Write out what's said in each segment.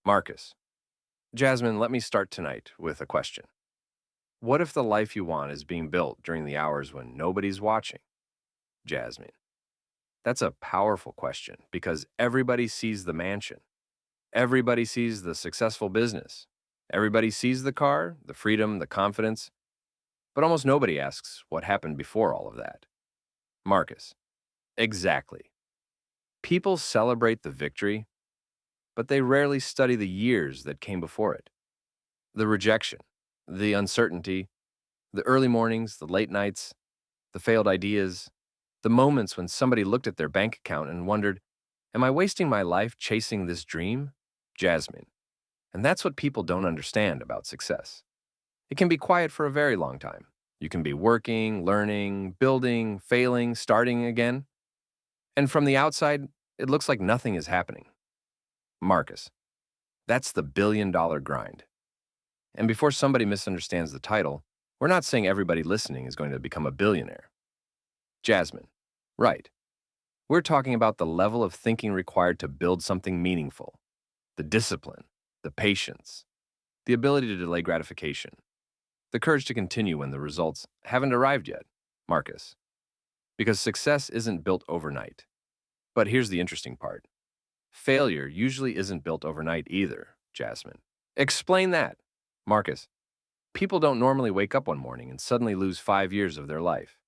Marcus. Jasmine, let me start tonight with a question. What if the life you want is being built during the hours when nobody's watching? Jasmine. That's a powerful question because everybody sees the mansion. Everybody sees the successful business. Everybody sees the car, the freedom, the confidence, but almost nobody asks what happened before all of that. Marcus. Exactly. People celebrate the victory, but they rarely study the years that came before it. The rejection, the uncertainty, the early mornings, the late nights, the failed ideas, the moments when somebody looked at their bank account and wondered, am I wasting my life chasing this dream? Jasmine. And that's what people don't understand about success. It can be quiet for a very long time. You can be working, learning, building, failing, starting again. And from the outside, it looks like nothing is happening. Marcus. That's the billion-dollar grind. And before somebody misunderstands the title, we're not saying everybody listening is going to become a billionaire. Jasmine. Right. We're talking about the level of thinking required to build something meaningful, the discipline, the patience, the ability to delay gratification, the courage to continue when the results haven't arrived yet. Marcus. Because success isn't built overnight. But here's the interesting part. Failure usually isn't built overnight either, Jasmine. Explain that. Marcus. People don't normally wake up one morning and suddenly lose 5 years of their life.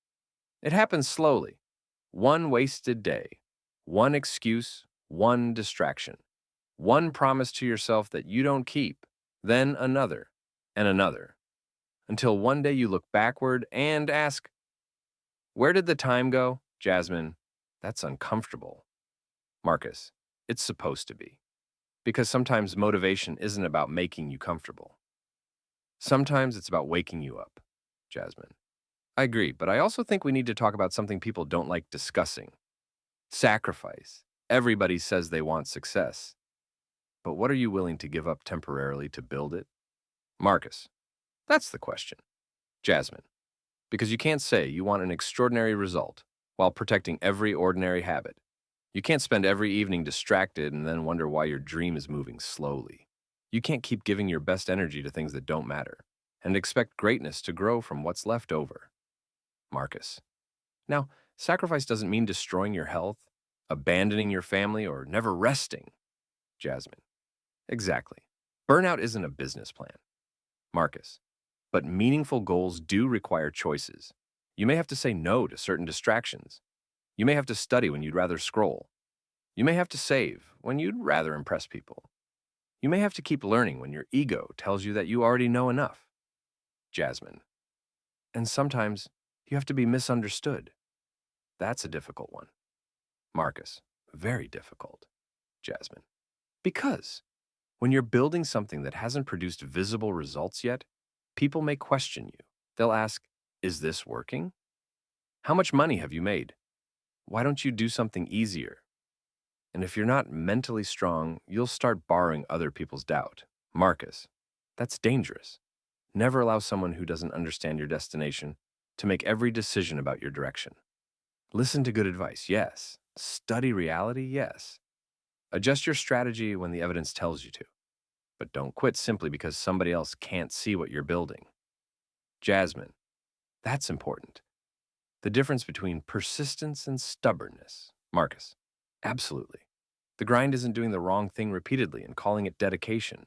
It happens slowly. One wasted day, one excuse, one distraction, one promise to yourself that you don't keep, then another, and another, until one day you look backward and ask, where did the time go? Jasmine, that's uncomfortable. Marcus, it's supposed to be. Because sometimes motivation isn't about making you comfortable. Sometimes it's about waking you up. Jasmine. I agree, but I also think we need to talk about something people don't like discussing. Sacrifice. Everybody says they want success. But what are you willing to give up temporarily to build it? Marcus. That's the question. Jasmine. Because you can't say you want an extraordinary result while protecting every ordinary habit. You can't spend every evening distracted and then wonder why your dream is moving slowly. You can't keep giving your best energy to things that don't matter and expect greatness to grow from what's left over. Marcus. Now, sacrifice doesn't mean destroying your health, abandoning your family, or never resting. Jasmine. Exactly. Burnout isn't a business plan. Marcus. But meaningful goals do require choices. You may have to say no to certain distractions. You may have to study when you'd rather scroll. You may have to save when you'd rather impress people. You may have to keep learning when your ego tells you that you already know enough. Jasmine. And sometimes you have to be misunderstood. That's a difficult one. Marcus. Very difficult. Jasmine. Because when you're building something that hasn't produced visible results yet, people may question you. They'll ask, is this working? How much money have you made? Why don't you do something easier? And if you're not mentally strong, you'll start borrowing other people's doubt. Marcus. That's dangerous. Never allow someone who doesn't understand your destination to make every decision about your direction. Listen to good advice, yes. Study reality, yes. Adjust your strategy when the evidence tells you to. But don't quit simply because somebody else can't see what you're building. Jasmine. That's important. The difference between persistence and stubbornness. Marcus. Absolutely. The grind isn't doing the wrong thing repeatedly and calling it dedication.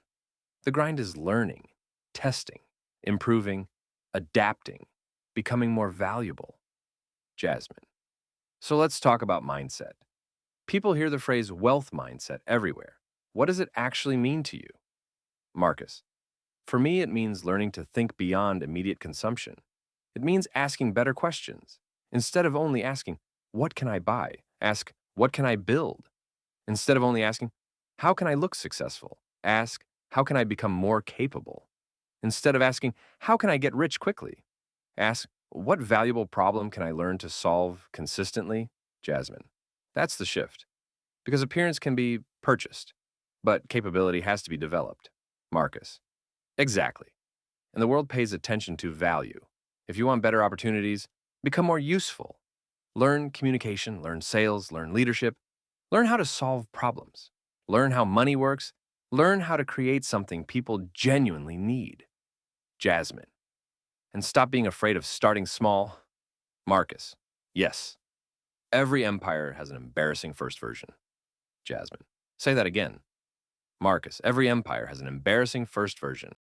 The grind is learning, testing, improving, adapting, becoming more valuable. Jasmine. So let's talk about mindset. People hear the phrase wealth mindset everywhere. What does it actually mean to you? Marcus. For me, it means learning to think beyond immediate consumption. It means asking better questions. Instead of only asking, what can I buy? Ask, what can I build? Instead of only asking, how can I look successful? Ask, how can I become more capable? Instead of asking, how can I get rich quickly? Ask, what valuable problem can I learn to solve consistently? Jasmine. That's the shift. Because appearance can be purchased, but capability has to be developed. Marcus. Exactly. And the world pays attention to value. If you want better opportunities, become more useful. Learn communication, learn sales, learn leadership, learn how to solve problems, learn how money works, Learn how to create something people genuinely need. Jasmine. And stop being afraid of starting small. Marcus. Yes. Every empire has an embarrassing first version. Jasmine. Say that again. Marcus. Every empire has an embarrassing first version.